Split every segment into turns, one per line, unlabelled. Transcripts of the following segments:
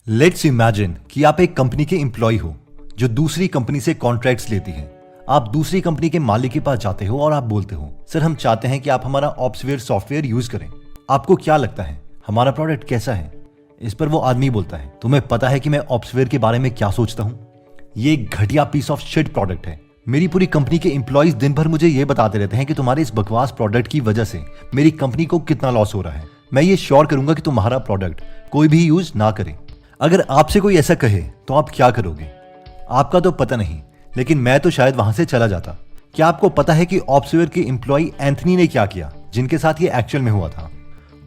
Let's imagine कि आप एक कंपनी के एम्प्लॉय हो जो दूसरी कंपनी से कॉन्ट्रैक्ट्स लेती है। आप दूसरी कंपनी के मालिक के पास जाते हो और आप बोलते हो, सर हम चाहते हैं कि आप हमारा ऑप्सवेयर सॉफ्टवेयर यूज करें। आपको क्या लगता है हमारा प्रोडक्ट कैसा है? इस पर वो आदमी बोलता है, तुम्हें पता है कि मैं ऑप्सवेयर के बारे में क्या सोचता हूँ? ये एक घटिया पीस ऑफ शिट प्रोडक्ट है। मेरी पूरी कंपनी के एम्प्लॉइज दिन भर मुझे ये बताते रहते हैं कि तुम्हारे इस बकवास प्रोडक्ट की वजह से मेरी कंपनी को कितना लॉस हो रहा है। मैं ये श्योर करूंगा कि तुम्हारा प्रोडक्ट कोई भी यूज ना करे। अगर आपसे कोई ऐसा कहे तो आप क्या करोगे? आपका तो पता नहीं, लेकिन मैं तो शायद वहां से चला जाता। क्या आपको पता है कि ऑप्सवेयर के एम्प्लॉय एंथनी ने क्या किया जिनके साथ ये एक्चुअल में हुआ था?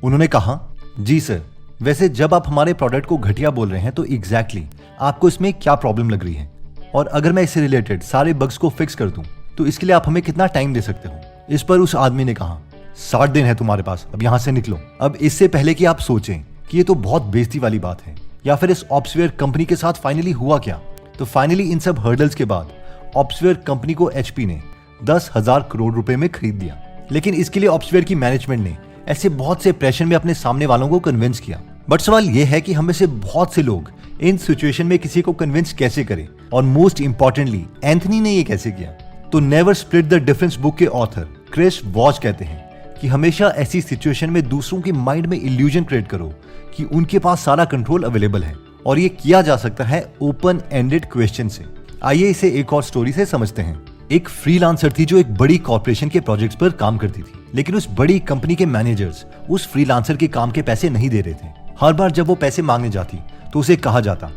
उन्होंने कहा, जी सर, वैसे जब आप हमारे प्रोडक्ट को घटिया बोल रहे हैं तो एग्जैक्टली आपको इसमें क्या प्रॉब्लम लग रही है, और अगर मैं इससे रिलेटेड सारे बग्स को फिक्स कर दूं तो इसके लिए आप हमें कितना टाइम दे सकते हो? इस पर उस आदमी ने कहा, 60 दिन है तुम्हारे पास, अब यहां से निकलो। अब इससे पहले कि आप सोचें कि ये तो बहुत बेइज्जती वाली बात है या फिर इस ऑप्सवेयर कंपनी के साथ फाइनली हुआ क्या, तो फाइनली इन सब हर्डल्स के बाद ऑप्सवेयर कंपनी को एचपी ने 10,000 करोड़ रुपए में खरीद दिया। लेकिन इसके लिए ऑप्सवेयर की मैनेजमेंट ने ऐसे बहुत से प्रेशर में अपने सामने वालों को कन्विंस किया। बट सवाल यह है कि हम में से बहुत से लोग इन सिचुएशन में किसी को कन्विंस कैसे करें, और मोस्ट इंपॉर्टेंटली एंथनी ने ये कैसे किया? तो never split the difference book के ऑथर क्रिस वॉच कहते हैं कि हमेशा ऐसी सिचुएशन में दूसरों के माइंड में इल्यूजन क्रिएट करो कि उनके पास सारा कंट्रोल अवेलेबल है, और ये किया जा सकता है ओपन एंडेड क्वेश्चन से। आइए इसे एक और स्टोरी से समझते हैं। एक फ्रीलांसर थी जो एक बड़ी कॉर्पोरेशन के प्रोजेक्ट्स पर काम करती थी, लेकिन उस बड़ी कंपनी के मैनेजर्स उस फ्रीलांसर के काम के पैसे नहीं दे रहे थे। हर बार जब वो पैसे मांगने जाती तो उसे कहा जाता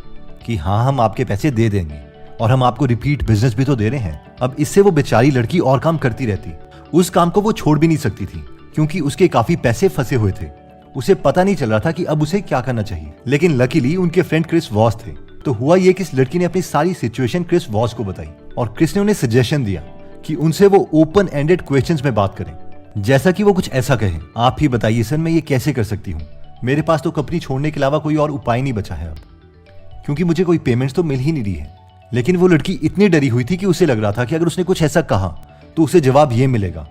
कि हाँ, हम आपके पैसे दे देंगे और हम आपको रिपीट बिजनेस भी तो दे रहे हैं। अब इससे वो बेचारी लड़की और काम करती रहती। उस काम को वो छोड़ भी नहीं सकती थी क्योंकि उसके काफी पैसे फंसे हुए थे। उसे पता नहीं चल रहा था कि अब उसे क्या करना चाहिए। लेकिन लकीली उनके फ्रेंड क्रिस वॉस थे। तो हुआ ये कि इस लड़की ने अपनी सारी सिचुएशन क्रिस वॉस को बताई, और क्रिस ने उन्हें सजेशन दिया कि उनसे वो ओपन एंडेड क्वेश्चंस में बात करें। जैसा कि वो कुछ ऐसा कहे, आप ही बताइए सर, मैं ये कैसे कर सकती हूँ? मेरे पास तो कंपनी छोड़ने के अलावा कोई और उपाय नहीं बचा है अब, क्योंकि मुझे कोई पेमेंट्स तो मिल ही नहीं रही है। लेकिन वो लड़की इतनी डरी हुई थी कि उसे लग रहा था कि अगर उसने कुछ ऐसा कहा तो उसे जवाब ये मिलेगा,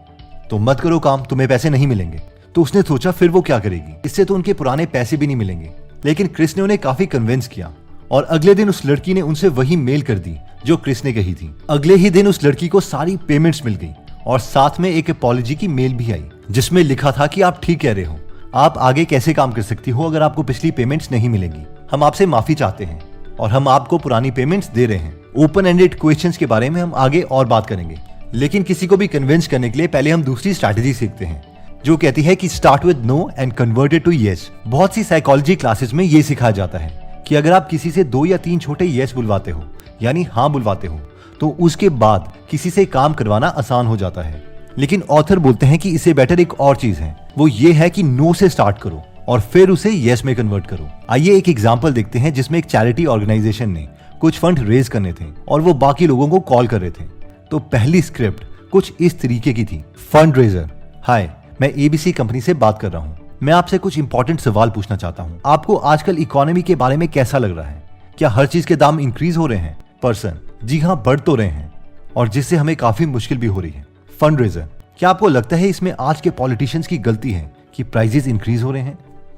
तो मत करो काम, तुम्हें पैसे नहीं मिलेंगे। तो उसने सोचा फिर वो क्या करेगी, इससे तो उनके पुराने पैसे भी नहीं मिलेंगे। लेकिन क्रिस ने उन्हें काफी कन्विंस किया, और अगले दिन उस लड़की ने उनसे वही मेल कर दी जो क्रिस ने कही थी। अगले ही दिन उस लड़की को सारी पेमेंट्स मिल गई, और साथ में एक अपॉलॉजी की मेल भी आई जिसमें लिखा था कि आप ठीक कह रहे हो, आप आगे कैसे काम कर सकती हो अगर आपको पिछली पेमेंट्स नहीं मिलेंगी। हम आपसे माफी चाहते हैं और हम आपको पुरानी पेमेंट्स दे रहे हैं। ओपन एंडेड क्वेश्चंस के बारे में हम आगे और बात करेंगे, लेकिन किसी को भी कन्विंस करने के लिए पहले हम दूसरी स्ट्रैटेजी सीखते हैं जो कहती है कि start with no and convert it to yes. बहुत सी साइकोलॉजी क्लासेस में ये सिखाया जाता है कि अगर आप किसी से 2 या 3 छोटे येस बुलवाते हो, यानी हाँ बुलवाते हो, तो उसके बाद किसी से काम करवाना आसान हो जाता है। लेकिन ऑथर बोलते हैं कि इससे बेटर एक और चीज है, वो ये है कि नो से स्टार्ट करो और फिर उसे येस में कन्वर्ट करो। आइए एक एग्जांपल देखते हैं जिसमें एक चैरिटी ऑर्गेनाइजेशन ने कुछ फंड रेज करने थे और वो बाकी लोगों को कॉल कर रहे थे। तो पहली स्क्रिप्ट कुछ इस तरीके की थी। फंड रेजर, हाय, मैं एबीसी कंपनी से बात कर रहा हूँ। मैं आपसे कुछ इंपॉर्टेंट सवाल पूछना चाहता हूँ। आपको आजकल इकोनॉमी के बारे में कैसा लग रहा है? क्या हर चीज के दाम इंक्रीज हो रहे हैं? पर्सन, जी हाँ, बढ़ तो रहे हैं, और जिससे हमें काफी मुश्किल भी हो रही है। फंड रेजर, क्या आपको लगता है इसमें आज के पॉलिटिशियंस की गलती है कि प्राइजेस इंक्रीज हो रहे हैं?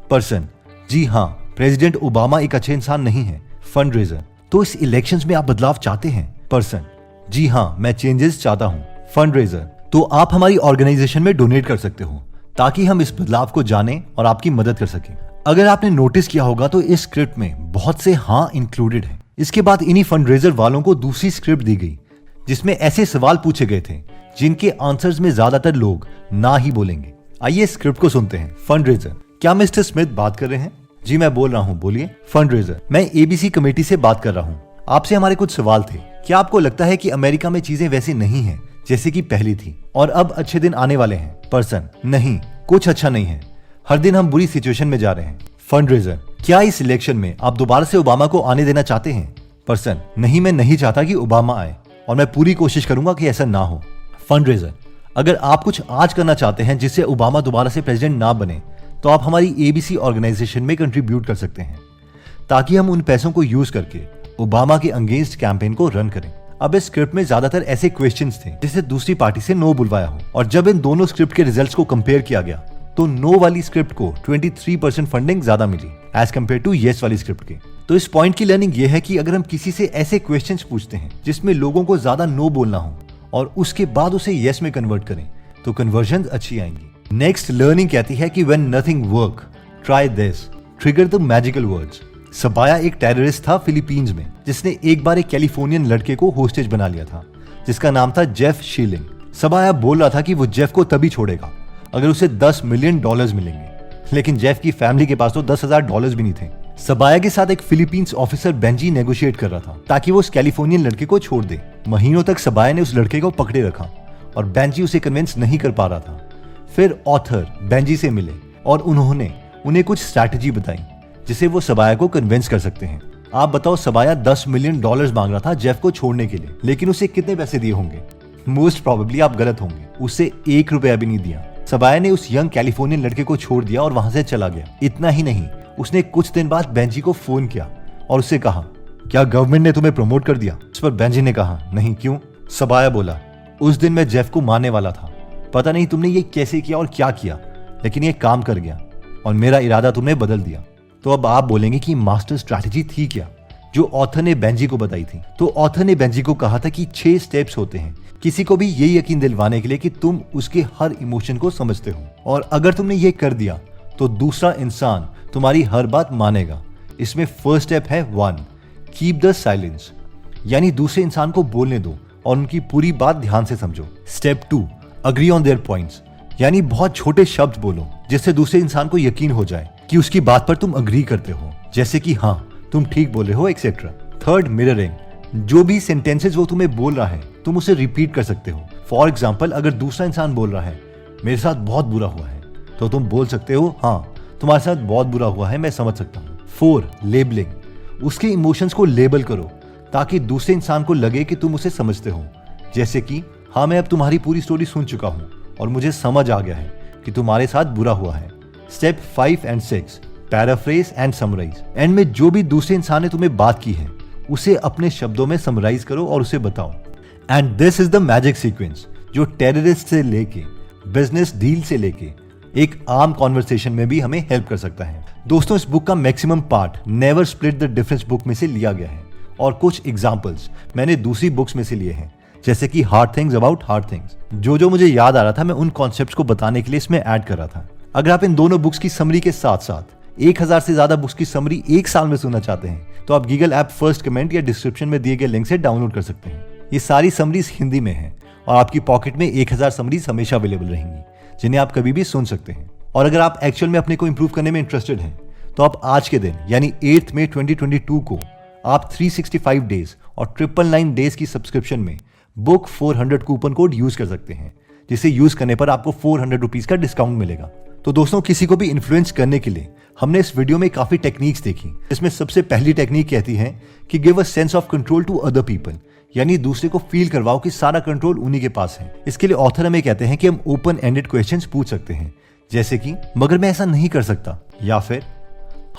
पर्सन, जी हाँ, प्रेसिडेंट ओबामा एक अच्छे इंसान नहीं है। फंड रेजर, तो इस इलेक्शंस में आप बदलाव चाहते हैं? पर्सन, जी हाँ, मैं चेंजेस चाहता हूँ। फंड रेजर, तो आप हमारी ऑर्गेनाइजेशन में डोनेट कर सकते हो ताकि हम इस बदलाव को जाने और आपकी मदद कर सकें। अगर आपने नोटिस किया होगा तो इस स्क्रिप्ट में बहुत से हाँ इंक्लूडेड हैं। इसके बाद इन्हीं फंड रेजर वालों को दूसरी स्क्रिप्ट दी गई जिसमें ऐसे सवाल पूछे गए थे जिनके आंसर्स में ज्यादातर लोग ना ही बोलेंगे। आइए स्क्रिप्ट को सुनते हैं। फंड रेजर, क्या मिस्टर स्मिथ बात कर रहे हैं? जी मैं बोल रहा हूँ, बोलिए। फंड रेजर, मैं एबीसी कमेटी से बात कर रहा हूँ। आपसे हमारे कुछ सवाल थे। क्या आपको लगता है कि अमेरिका में चीजें वैसी नहीं है जैसे कि पहली थी और अब अच्छे दिन आने वाले हैं? पर्सन, नहीं, कुछ अच्छा नहीं है, हर दिन हम बुरी सिचुएशन में जा रहे हैं। फंड रेजर, क्या इस इलेक्शन में आप दोबारा से ओबामा को आने देना चाहते हैं? पर्सन, नहीं, मैं नहीं चाहता कि ओबामा आए और मैं पूरी कोशिश करूंगा कि ऐसा ना हो। फंड रेजर, अगर आप कुछ आज करना चाहते हैं जिससे ओबामा दोबारा से प्रेसिडेंट ना बने तो आप हमारी एबीसी ऑर्गेनाइजेशन में कंट्रीब्यूट कर सकते हैं ताकि हम उन पैसों को यूज करके ओबामा के अगेंस्ट कैंपेन को रन करें। अब इस स्क्रिप्ट में ज्यादातर ऐसे क्वेश्चंस थे जिसे दूसरी पार्टी से नो बुलवाया हो, और जब इन दोनों स्क्रिप्ट के रिजल्ट्स को कंपेयर किया गया तो नो वाली स्क्रिप्ट को 23% फंडिंग ज्यादा मिली एज कम्पेयर टू येस वाली स्क्रिप्ट के। तो इस पॉइंट की लर्निंग ये है कि अगर हम किसी से ऐसे क्वेश्चंस पूछते हैं जिसमें लोगों को ज्यादा नो बोलना हो और उसके बाद उसे यस में कन्वर्ट करें तो कन्वर्जन अच्छी आएंगी। नेक्स्ट लर्निंग कहती है कि when nothing work try this, trigger the magical words. सबाया एक टेररिस्ट था फिलीपींस में जिसने एक बार एक कैलिफोर्नियन लड़के को होस्टेज बना लिया था जिसका नाम था जेफ शीलिंग। सबाया बोल रहा था कि वो जेफ को तभी छोड़ेगा अगर उसे $10 मिलियन मिलेंगे, लेकिन जेफ की फैमिली के पास तो $10,000 भी नहीं थे। सबाया के साथ एक फिलीपींस ऑफिसर बेंजी नेगोशिएट कर रहा था ताकि वो उस कैलिफोर्नियन लड़के को छोड़ दे। महीनों तक सबाया ने उस लड़के को पकड़े रखा और बेंजी उसे कन्विंस नहीं कर पा रहा था। फिर ऑथर बेंजी से मिले और उन्होंने उन्हें कुछ स्ट्रैटेजी बताई जिसे वो सबाया को कन्विंस कर सकते हैं। आप बताओ, सबाया $10 मिलियन मांग रहा था जेफ को छोड़ने के लिए, लेकिन उसे कितने पैसे दिए होंगे? मोस्ट प्रोबेबली आप गलत होंगे, उसे $1 भी नहीं दिया। सबाया ने उस यंग कैलिफोर्नियन लड़के को छोड़ दिया और वहां से चला गया। इतना ही नहीं, उसने कुछ दिन बाद बेंजी को फोन किया और उससे कहा, क्या गवर्नमेंट ने तुम्हें प्रमोट कर दिया? इस पर बेंजी ने कहा, नहीं, क्यों? सबाया बोला, उस दिन मैं जेफ को मारने वाला था, पता नहीं तुमने ये कैसे किया और क्या किया, लेकिन ये काम कर गया और मेरा इरादा तुमने बदल दिया। तो अब आप बोलेंगे कि मास्टर स्ट्रैटेजी थी क्या जो ऑथर ने बेंजी को बताई थी? तो ऑथर ने बेंजी को कहा था कि 6 स्टेप्स होते हैं किसी को भी ये यकीन दिलवाने के लिए कि तुम उसके हर इमोशन को समझते हो, और अगर तुमने ये कर दिया तो दूसरा इंसान तुम्हारी हर बात मानेगा। इसमें फर्स्ट स्टेप है 1, कीप द साइलेंस, यानी दूसरे इंसान को बोलने दो और उनकी पूरी बात ध्यान से समझो। Step 2, agree on their points, यानी बहुत छोटे शब्द बोलो जिससे दूसरे इंसान को यकीन हो जाए कि उसकी बात पर तुम अग्री करते हो, जैसे कि हाँ तुम ठीक बोल रहे हो एक्सेट्रा। थर्ड, मिररिंग, जो भी सेंटेंसेस वो तुम्हें बोल रहा है तुम उसे रिपीट कर सकते हो। फॉर एग्जाम्पल, अगर दूसरा इंसान बोल रहा है मेरे साथ बहुत बुरा हुआ है, तो तुम बोल सकते हो हाँ तुम्हारे साथ बहुत बुरा हुआ है, मैं समझ सकता हूँ। 4, लेबलिंग, उसके इमोशंस को लेबल करो ताकि दूसरे इंसान को लगे कि तुम उसे समझते हो, जैसे कि हाँ मैं अब तुम्हारी पूरी स्टोरी सुन चुका हूँ और मुझे समझ आ गया है कि तुम्हारे साथ बुरा हुआ है। स्टेप 5 और 6, पैराफ्रेज एंड समराइज, एंड में जो भी दूसरे इंसान ने तुम्हें बात की है उसे अपने शब्दों में समराइज करो और उसे बताओ। And this is the magic sequence जो टेररिस्ट से लेके बिजनेस डील से लेके एक आम कॉन्वर्सेशन में भी हमें हेल्प कर सकता है। दोस्तों, इस बुक का maximum part never split the difference book में से लिया गया है और कुछ एग्जाम्पल्स मैंने दूसरी बुक्स में से लिए हैं, जैसे कि hard things about hard things. जो मुझे याद आ रहा था मैं उन कॉन्सेप्ट्स को बताने के लिए इसमें ऐड कर रहा था। अगर आप इन दोनों बुक्स की समरी के साथ साथ 1000 से ज्यादा बुक्स की समरी एक साल में सुनना चाहते हैं तो आप गूगल ऐप फर्स्ट कमेंट या डिस्क्रिप्शन में दिए गए लिंक से डाउनलोड कर सकते हैं। ये सारी समरीज हिंदी में हैं और आपकी पॉकेट में 1000 समरीज हमेशा अवेलेबल रहेंगी जिन्हें आप कभी भी सुन सकते हैं। और अगर आप एक्चुअल में अपने को इंप्रूव करने में इंटरेस्टेड हैं तो आप आज के दिन यानी 8 मई 2022 को आप 365 डेज और 999 डेज की सब्सक्रिप्शन में बुक 400 कूपन कोड यूज कर सकते हैं, जिसे यूज करने पर आपको 400 रुपीज का डिस्काउंट मिलेगा। तो दोस्तों, किसी को भी इन्फ्लुएंस करने के लिए हमने इस वीडियो में काफी टेक्निक्स देखी। इसमें सबसे पहली टेक्निक कहती है कि give a sense of control to other people, यानी दूसरे को फील करवाओ कि सारा कंट्रोल उन्हीं के पास है। इसके लिए ऑथर हमें कहते हैं कि हम ओपन एंडेड क्वेश्चंस पूछ सकते हैं, जैसे कि मगर मैं ऐसा नहीं कर सकता, या फिर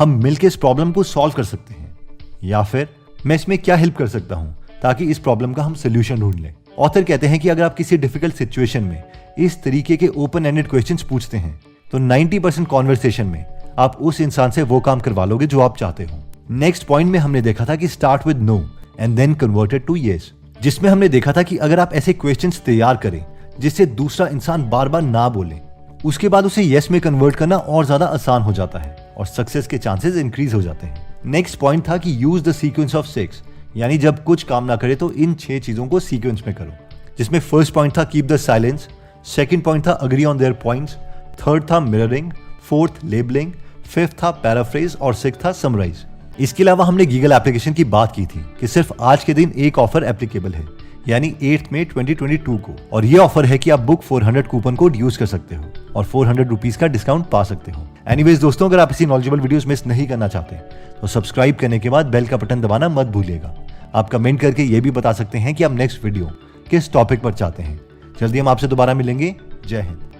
हम मिलकर इस प्रॉब्लम को सॉल्व कर सकते हैं, या फिर मैं इसमें क्या हेल्प कर सकता हूं ताकि इस प्रॉब्लम का हम सोल्यूशन ढूंढ लें। ऑथर कहते हैं कि अगर आप किसी डिफिकल्ट सिचुएशन में इस तरीके के ओपन एंडेड क्वेश्चंस पूछते हैं तो 90% कॉन्वर्सेशन में आप उस इंसान से वो काम करवा लोगे जो आप चाहते हो। नेक्स्ट पॉइंट में हमने देखा था कि start with no and then converted to yes, जिसमें हमने देखा था कि अगर आप ऐसे क्वेश्चंस तैयार करें जिससे दूसरा इंसान बार बार ना बोले, उसके बाद उसे येस में कन्वर्ट करना और ज्यादा आसान हो जाता है और सक्सेस के चांसेस इंक्रीज हो जाते हैं। नेक्स्ट पॉइंट था कि यूज द सीक्वेंस ऑफ 6, यानी जब कुछ काम ना करे तो इन 6 चीजों को सीक्वेंस में करो, जिसमें फर्स्ट पॉइंट था keep the silence, second point था agree on their points, third था मिररिंग, फोर्थ लेबलिंग, फिफ्थ था पैराफ्रेज और सिक्स्थ था समराइज। इसके अलावा हमने गूगल एप्लीकेशन की बात की थी कि सिर्फ आज के दिन एक ऑफर एप्लीकेबल है, यानी 8 मई 2022 को, और ये ऑफर है कि आप बुक 400 कूपन कोड यूज कर सकते हो और 400 रुपीज का डिस्काउंट पा सकते हो। एनीवेज दोस्तों, अगर आप इसी नॉलेजेबल वीडियोस मिस नहीं करना चाहते तो सब्सक्राइब करने के बाद बेल का बटन दबाना मत भूलिएगा। आप कमेंट करके ये भी बता सकते हैं कि आप नेक्स्ट वीडियो किस टॉपिक पर चाहते हैं। जल्दी हम आपसे दोबारा मिलेंगे। जय हिंद।